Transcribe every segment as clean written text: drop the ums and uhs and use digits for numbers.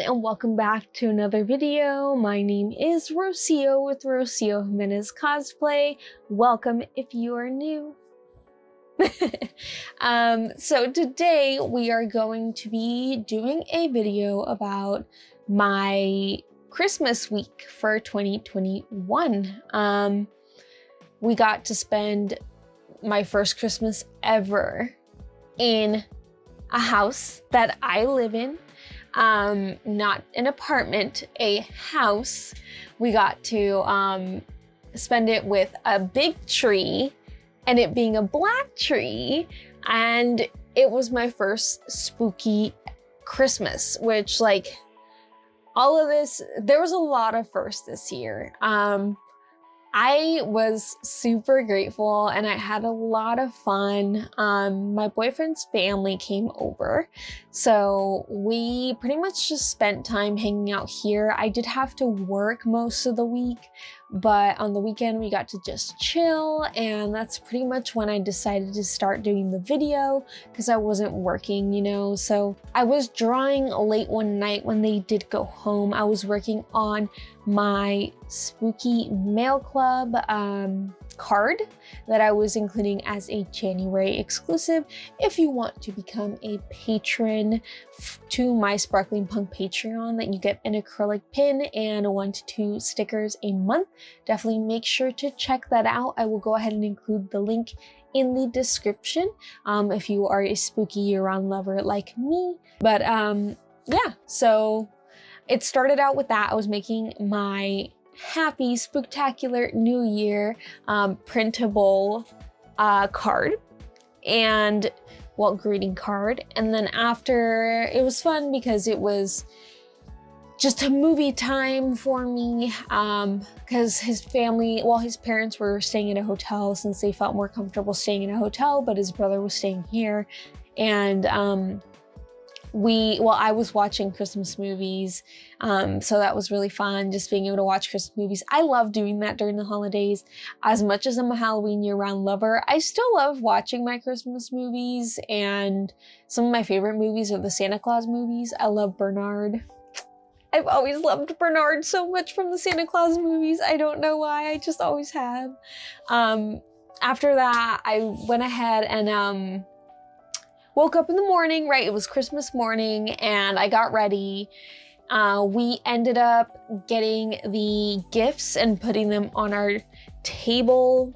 and welcome back to another video. My name is Rocio with Rocio Jimenez Cosplay. Welcome if you are new. So today we are going to be doing a video about my Christmas week for 2021. We got to spend my first Christmas ever in a house that I live in. Not an apartment, a house. We got to spend it with a big tree, and it being a black tree, and it was my first spooky Christmas, which, like, all of this, there was a lot of firsts this year. I was super grateful and I had a lot of fun. My boyfriend's family came over, so we pretty much just spent time hanging out here. I did have to work most of the week, but on the weekend we got to just chill, and that's pretty much when I decided to start doing the video because I wasn't working, you know. So I was drawing late one night when they did go home. I was working on my spooky mail club card that I was including as a January exclusive. If you want to become a patron to my Sparkling Punk Patreon, that you get an acrylic pin and 1 to 2 stickers a month, definitely make sure to check that out. I will go ahead and include the link in the description if you are a spooky year-round lover like me. But yeah, so it started out with that. I was making my happy spooktacular new year printable card, and well, greeting card. And then after, it was fun because it was just a movie time for me, because his family, well, his parents were staying in a hotel since they felt more comfortable staying in a hotel, but his brother was staying here. And I was watching Christmas movies, so that was really fun, just being able to watch Christmas movies. I love doing that during the holidays. As much as I'm a Halloween year-round lover, I still love watching my Christmas movies, and some of my favorite movies are the Santa Claus movies. I love Bernard. I've always loved Bernard so much from the Santa Claus movies. I don't know why, I just always have. After that, I went ahead and woke up in the morning, right? It was Christmas morning, and I got ready. We ended up getting the gifts and putting them on our table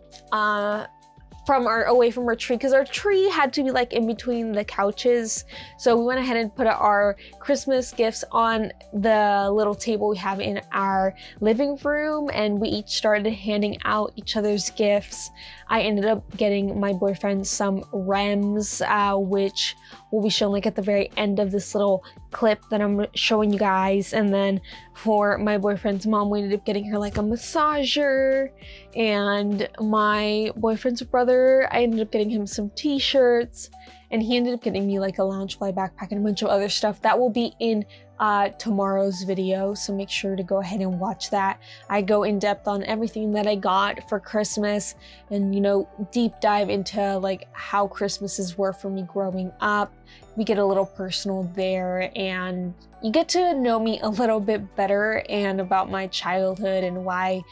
away from our tree, because our tree had to be like in between the couches. So we went ahead and put our Christmas gifts on the little table we have in our living room, and we each started handing out each other's gifts. I ended up getting my boyfriend some REMs, which will be shown like at the very end of this little clip that I'm showing you guys. And then for my boyfriend's mom, we ended up getting her like a massager. And my boyfriend's brother, I ended up getting him some t-shirts, and he ended up getting me like a Loungefly backpack and a bunch of other stuff. That will be in tomorrow's video, so make sure to go ahead and watch that. I go in depth on everything that I got for Christmas, and, you know, deep dive into like how Christmases were for me growing up. We get a little personal there, and you get to know me a little bit better and about my childhood and why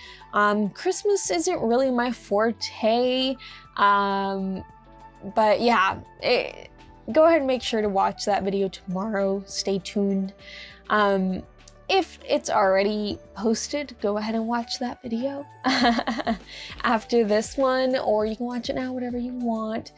Christmas isn't really my forte. But yeah, go ahead and make sure to watch that video tomorrow. Stay tuned. If it's already posted, go ahead and watch that video after this one, or you can watch it now, whatever you want.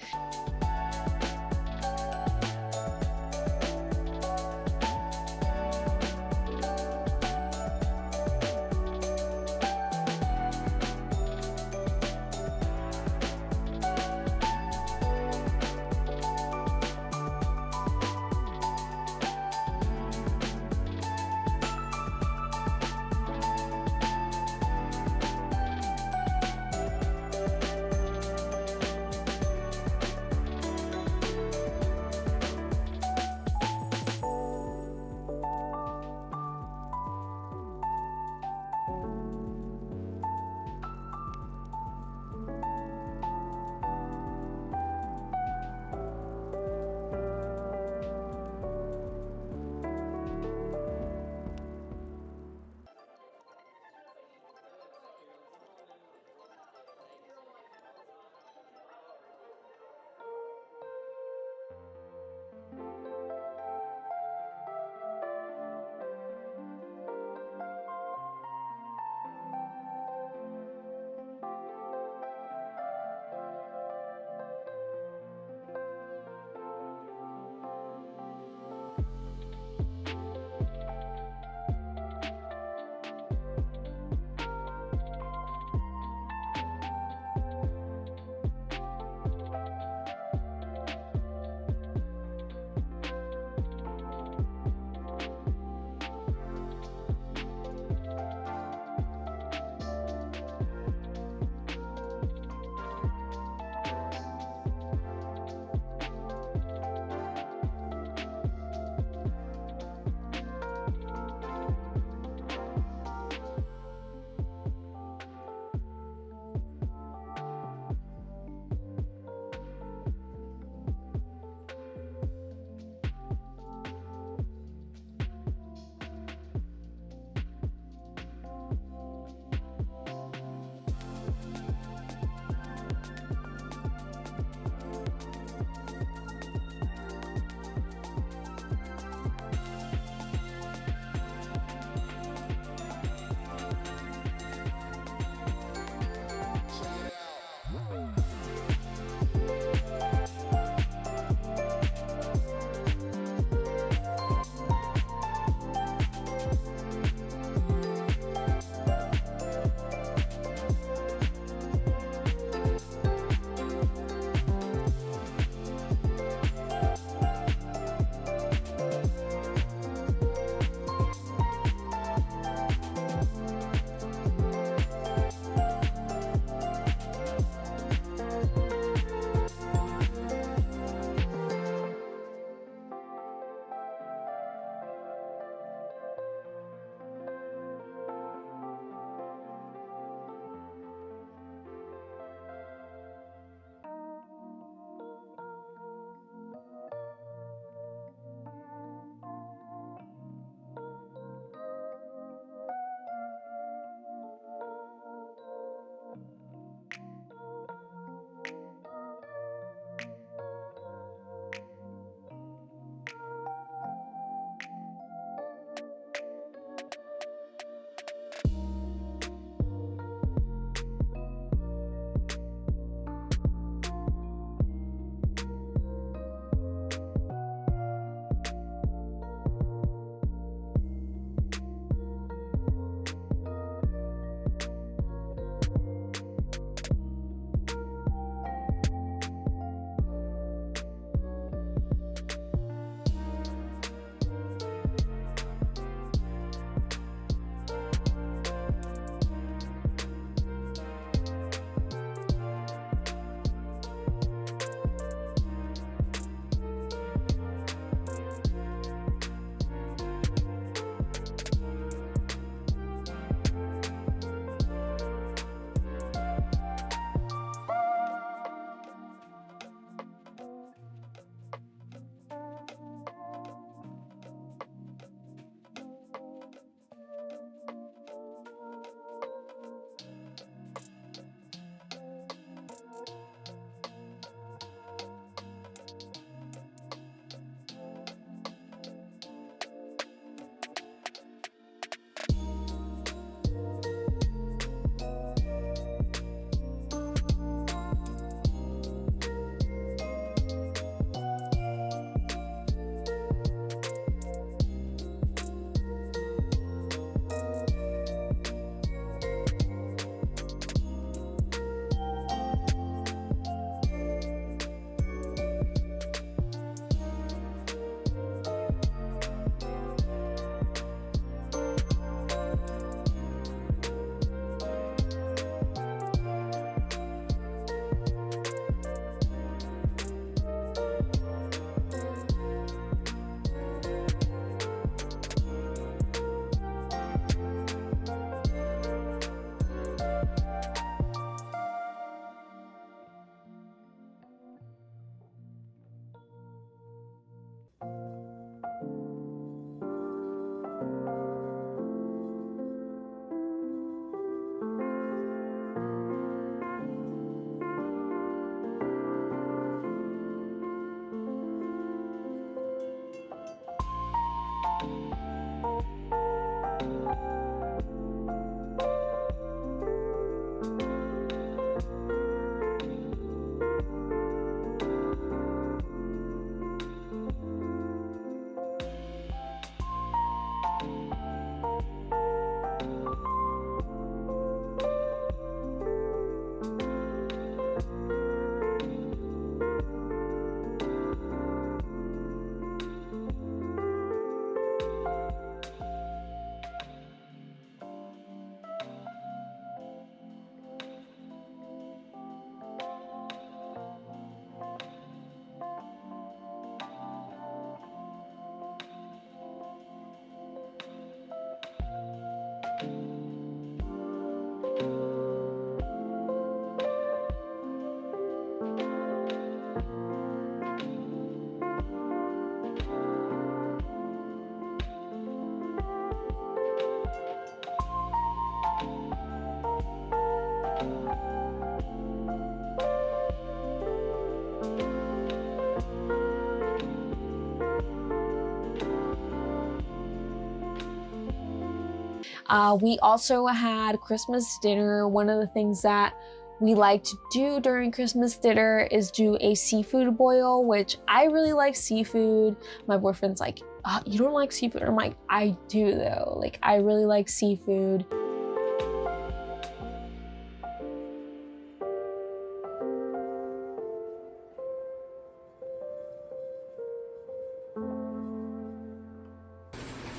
We also had Christmas dinner. One of the things that we like to do during Christmas dinner is do a seafood boil, which I really like seafood. My boyfriend's like, you don't like seafood? I'm like, I do though. Like, I really like seafood.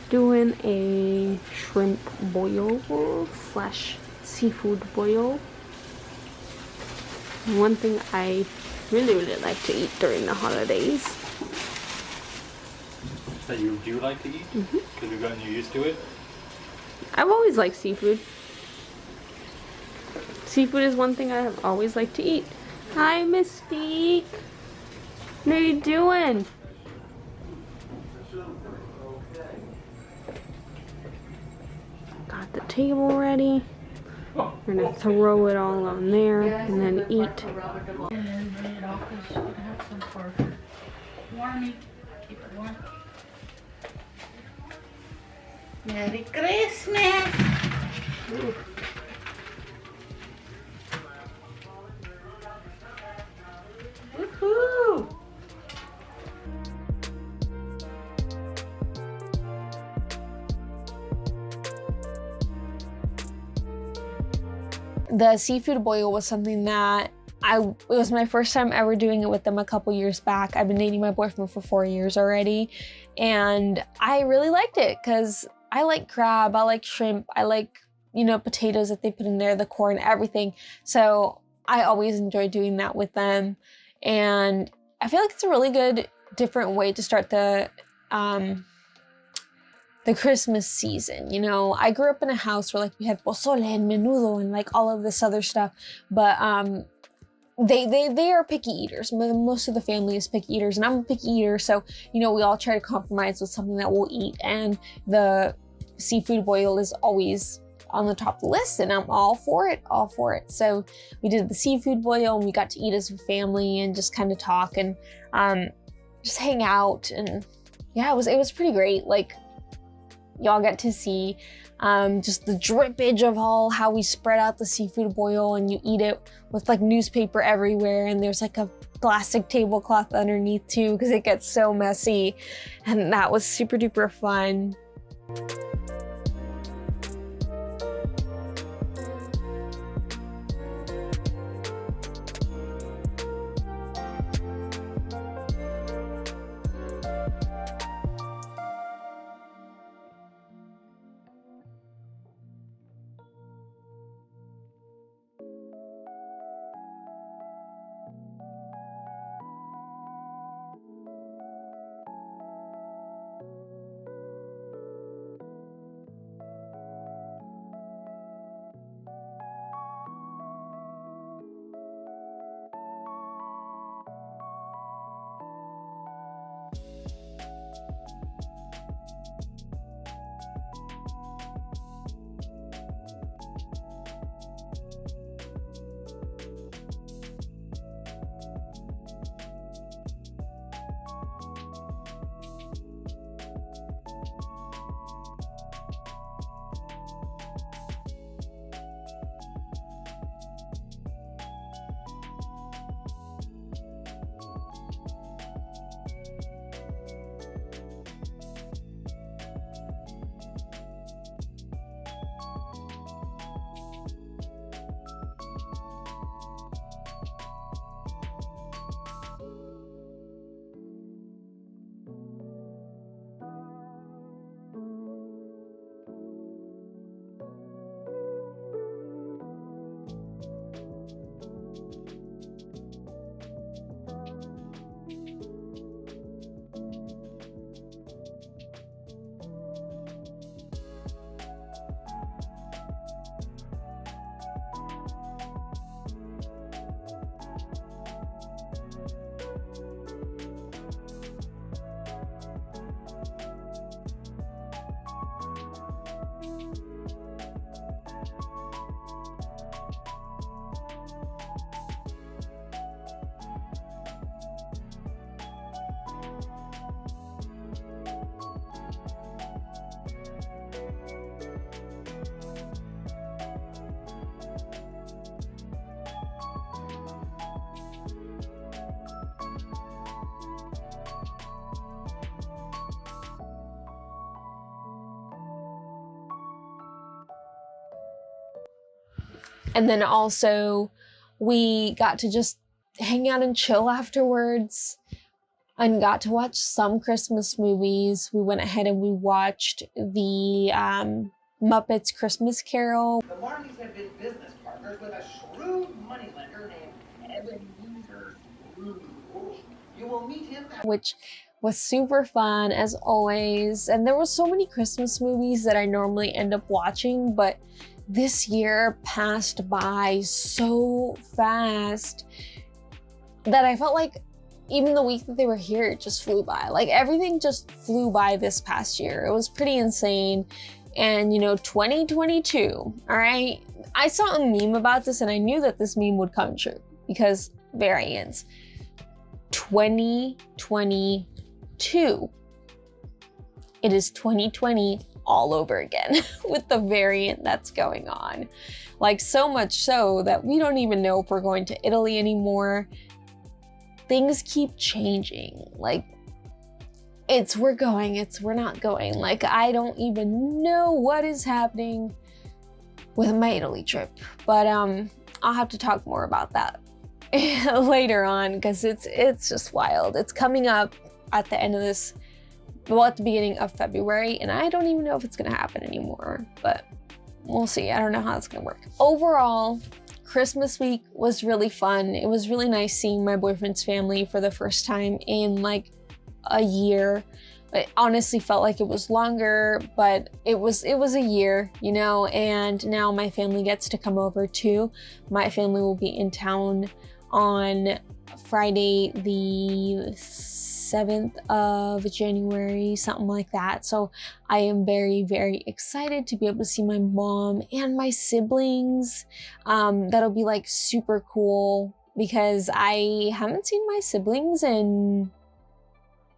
Doing a shrimp boil slash seafood boil. One thing I really like to eat during the holidays. That you do like to eat? Because you've gotten used to it? I've always liked seafood. Seafood is one thing I have always liked to eat. Hi, Mystique. What are you doing? Got the table ready. We're gonna throw it all on there and then eat. Merry Christmas! Ooh. Woohoo! The seafood boil was something that it was my first time ever doing it with them a couple years back. I've been dating my boyfriend for 4 years already, and I really liked it because I like crab, I like shrimp, I like, you know, potatoes that they put in there, the corn, everything. So I always enjoy doing that with them, and I feel like it's a really good, different way to start the Christmas season. You know, I grew up in a house where like we had pozole and menudo and like all of this other stuff, but they are picky eaters. Most of the family is picky eaters, and I'm a picky eater, so you know, we all try to compromise with something that we'll eat, and the seafood boil is always on the top of the list, and I'm all for it, all for it. So we did the seafood boil, and we got to eat as a family and just kind of talk and just hang out, and yeah, it was pretty great. Like, y'all get to see just the drippage of how we spread out the seafood boil, and you eat it with like newspaper everywhere, and there's like a plastic tablecloth underneath too because it gets so messy, and that was super duper fun. And then also we got to just hang out and chill afterwards and got to watch some Christmas movies. We went ahead and we watched the Muppets Christmas Carol. The Marleys have been business partners with a shrewd moneylender named Ebenezer Scrooge. You will meet him at which was super fun as always. And there were so many Christmas movies that I normally end up watching, but this year passed by so fast that I felt like even the week that they were here, it just flew by. Like everything just flew by this past year. It was pretty insane. And 2022, all right? I saw a meme about this and I knew that this meme would come true because variants. 2022. It is 2020 all over again with the variant that's going on. Like so much so that we don't even know if we're going to Italy anymore. Things keep changing. Like we're going, we're not going. Like I don't even know what is happening with my Italy trip. But I'll have to talk more about that later on because it's just wild. It's coming up at the end of this, well, at the beginning of February, and I don't even know if it's gonna happen anymore, but we'll see. I don't know how it's gonna work. Overall, Christmas week was really fun. It was really nice seeing my boyfriend's family for the first time in like a year. It honestly felt like it was longer, but it was a year, and now my family gets to come over too. My family will be in town on Friday the 7th of January, something like that. So I am very, very excited to be able to see my mom and my siblings. That'll be like super cool because I haven't seen my siblings in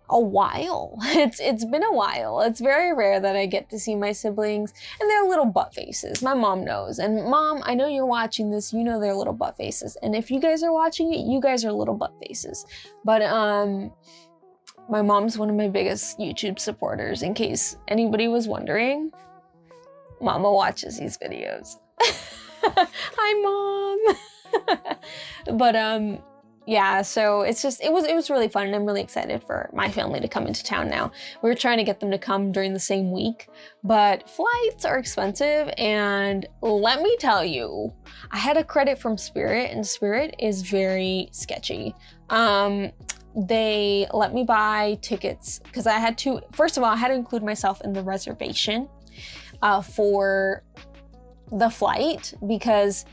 a while. It's been a while. It's very rare that I get to see my siblings, and they're little butt faces. My mom knows. And Mom, I know you're watching this, they're little butt faces. And if you guys are watching it, you guys are little butt faces. But my mom's one of my biggest YouTube supporters, in case anybody was wondering. Mama watches these videos. Hi, Mom. But yeah, so it was really fun, and I'm really excited for my family to come into town now. We were trying to get them to come during the same week, but flights are expensive, and let me tell you, I had a credit from Spirit, and Spirit is very sketchy. They let me buy tickets because I had to, first of all, I had to include myself in the reservation for the flight because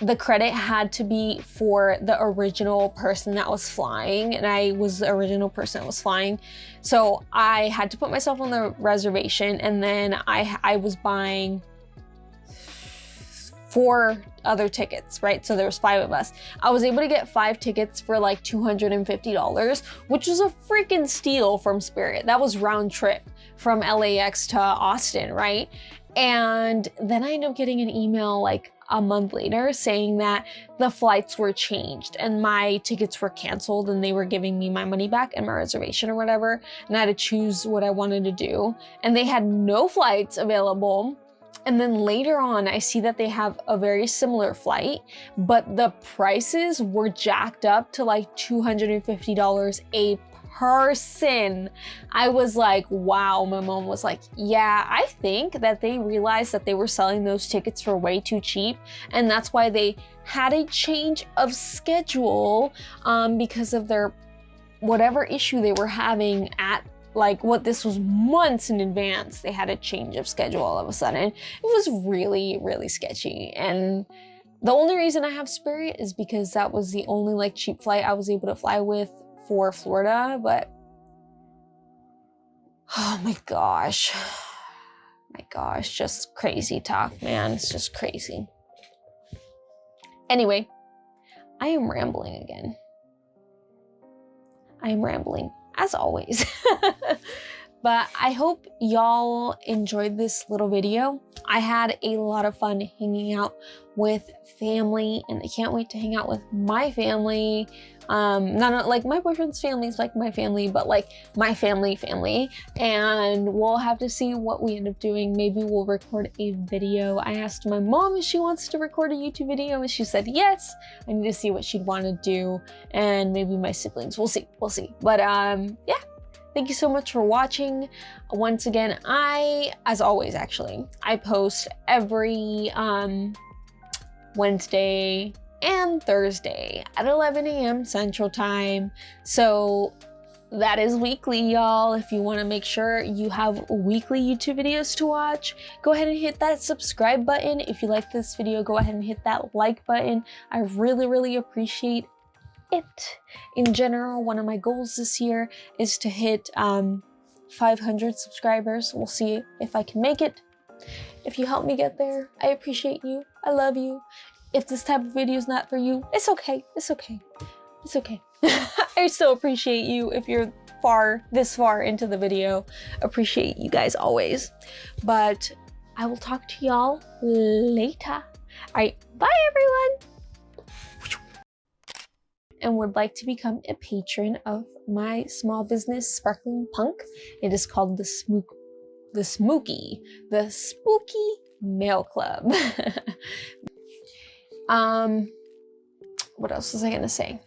the credit had to be for the original person that was flying, and I was the original person that was flying. So I had to put myself on the reservation, and then I was buying 4 other tickets, right? So there was 5 of us. I was able to get 5 tickets for like $250, which was a freaking steal from Spirit. That was round trip from LAX to Austin, right? And then I ended up getting an email like a month later saying that the flights were changed and my tickets were canceled, and they were giving me my money back and my reservation or whatever, and I had to choose what I wanted to do. And they had no flights available. And then later on, I see that they have a very similar flight, but the prices were jacked up to like $250 a person. I was like, wow. My mom was like, yeah, I think that they realized that they were selling those tickets for way too cheap, and that's why they had a change of schedule because of their whatever issue they were having at this was months in advance. They had a change of schedule all of a sudden. It was really, really sketchy. And the only reason I have Spirit is because that was the only cheap flight I was able to fly with for Florida. But oh my gosh, just crazy talk, man. It's just crazy. Anyway, I am rambling again. I am rambling as always. But I hope y'all enjoyed this little video. I had a lot of fun hanging out with family, and I can't wait to hang out with my family. Not like my boyfriend's family is like my family, but like my family, and we'll have to see what we end up doing. Maybe we'll record a video. I asked my mom if she wants to record a YouTube video, and she said yes. I need to see what she'd want to do, and maybe my siblings. We'll see. But yeah. Thank you so much for watching. Once again, as always, actually, I post every Wednesday and Thursday at 11 a.m. Central Time. So that is weekly, y'all. If you want to make sure you have weekly YouTube videos to watch, go ahead and hit that subscribe button. If you like this video, go ahead and hit that like button. I really appreciate it. In general, one of my goals this year is to hit 500 subscribers. We'll see if I can make it. If you help me get there, I appreciate you. I love you. If this type of video is not for you, it's okay. It's okay. It's okay. I still appreciate you if you're this far into the video. Appreciate you guys always. But I will talk to y'all later. All right, bye everyone. And would like to become a patron of my small business, Sparkling Punk. It is called the Spooky Mail Club. What else was I gonna say?